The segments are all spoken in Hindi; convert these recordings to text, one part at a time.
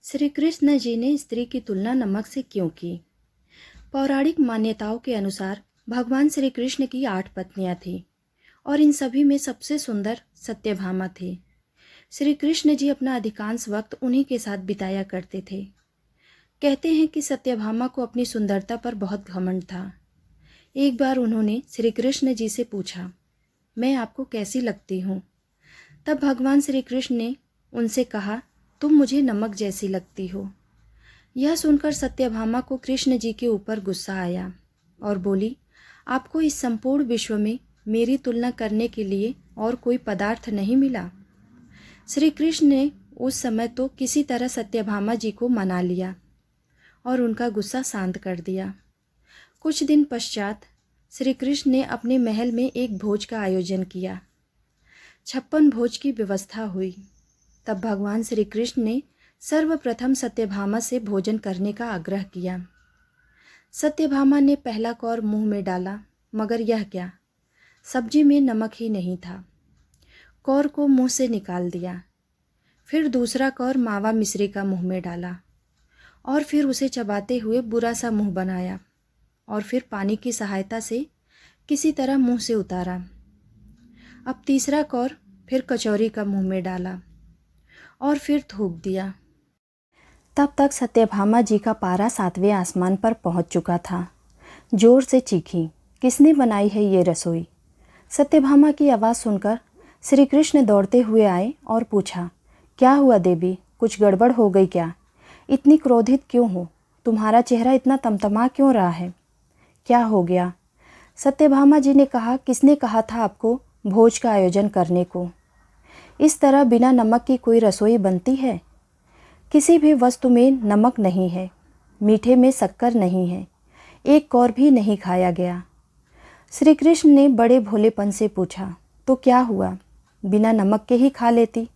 श्री कृष्ण जी ने स्त्री की तुलना नमक से क्यों की? पौराणिक मान्यताओं के अनुसार भगवान श्री कृष्ण की 8 पत्नियां थीं और इन सभी में सबसे सुंदर सत्यभामा थी। श्री कृष्ण जी अपना अधिकांश वक्त उन्हीं के साथ बिताया करते थे। कहते हैं कि सत्यभामा को अपनी सुंदरता पर बहुत घमंड था। एक बार उन्होंने श्री कृष्ण जी से पूछा, मैं आपको कैसी लगती हूँ? तब भगवान श्री कृष्ण ने उनसे कहा, तुम मुझे नमक जैसी लगती हो। यह सुनकर सत्यभामा को कृष्ण जी के ऊपर गुस्सा आया और बोली, आपको इस संपूर्ण विश्व में मेरी तुलना करने के लिए और कोई पदार्थ नहीं मिला? श्री कृष्ण ने उस समय तो किसी तरह सत्यभामा जी को मना लिया और उनका गुस्सा शांत कर दिया। कुछ दिन पश्चात श्री कृष्ण ने अपने महल में एक भोज का आयोजन किया। 56 भोज की व्यवस्था हुई। तब भगवान श्री कृष्ण ने सर्वप्रथम सत्यभामा से भोजन करने का आग्रह किया। सत्यभामा ने पहला कौर मुंह में डाला, मगर यह क्या, सब्जी में नमक ही नहीं था। कौर को मुंह से निकाल दिया। फिर दूसरा कौर मावा मिश्री का मुंह में डाला और फिर उसे चबाते हुए बुरा सा मुंह बनाया और फिर पानी की सहायता से किसी तरह मुंह से उतारा। अब तीसरा कौर फिर कचौरी का मुंह में डाला और फिर थूक दिया। तब तक सत्यभामा जी का पारा 7वें आसमान पर पहुंच चुका था। जोर से चीखी, किसने बनाई है ये रसोई? सत्यभामा की आवाज़ सुनकर श्री कृष्ण दौड़ते हुए आए और पूछा, क्या हुआ देवी, कुछ गड़बड़ हो गई क्या? इतनी क्रोधित क्यों हो? तुम्हारा चेहरा इतना तमतमा क्यों रहा है? क्या हो गया? सत्यभामा जी ने कहा, किसने कहा था आपको भोज का आयोजन करने को? इस तरह बिना नमक की कोई रसोई बनती है? किसी भी वस्तु में नमक नहीं है, मीठे में शक्कर नहीं है, एक कौर भी नहीं खाया गया। श्री कृष्ण ने बड़े भोलेपन से पूछा, तो क्या हुआ, बिना नमक के ही खा लेती?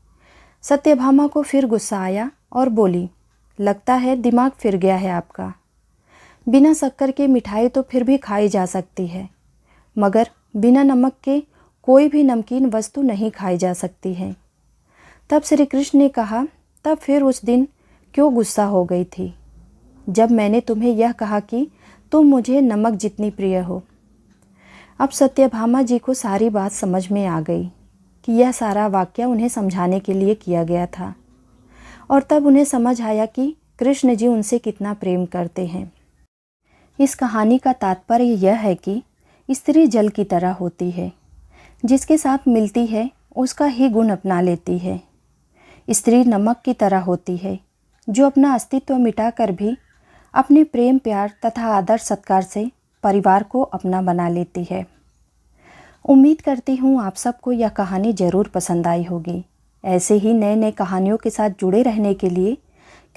सत्यभामा को फिर गुस्सा आया और बोली, लगता है दिमाग फिर गया है आपका। बिना शक्कर के मिठाई तो फिर भी खाई जा सकती है, मगर बिना नमक के कोई भी नमकीन वस्तु नहीं खाई जा सकती है। तब श्री कृष्ण ने कहा, तब फिर उस दिन क्यों गुस्सा हो गई थी, जब मैंने तुम्हें यह कहा कि तुम मुझे नमक जितनी प्रिय हो? अब सत्यभामा जी को सारी बात समझ में आ गई कि यह सारा वाक्य उन्हें समझाने के लिए किया गया था और तब उन्हें समझ आया कि कृष्ण जी उनसे कितना प्रेम करते हैं। इस कहानी का तात्पर्य यह है कि स्त्री जल की तरह होती है, जिसके साथ मिलती है उसका ही गुण अपना लेती है। स्त्री नमक की तरह होती है, जो अपना अस्तित्व मिटाकर भी अपने प्रेम प्यार तथा आदर सत्कार से परिवार को अपना बना लेती है। उम्मीद करती हूँ आप सबको यह कहानी ज़रूर पसंद आई होगी। ऐसे ही नए नए कहानियों के साथ जुड़े रहने के लिए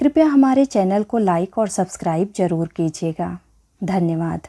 कृपया हमारे चैनल को लाइक और सब्सक्राइब ज़रूर कीजिएगा। धन्यवाद।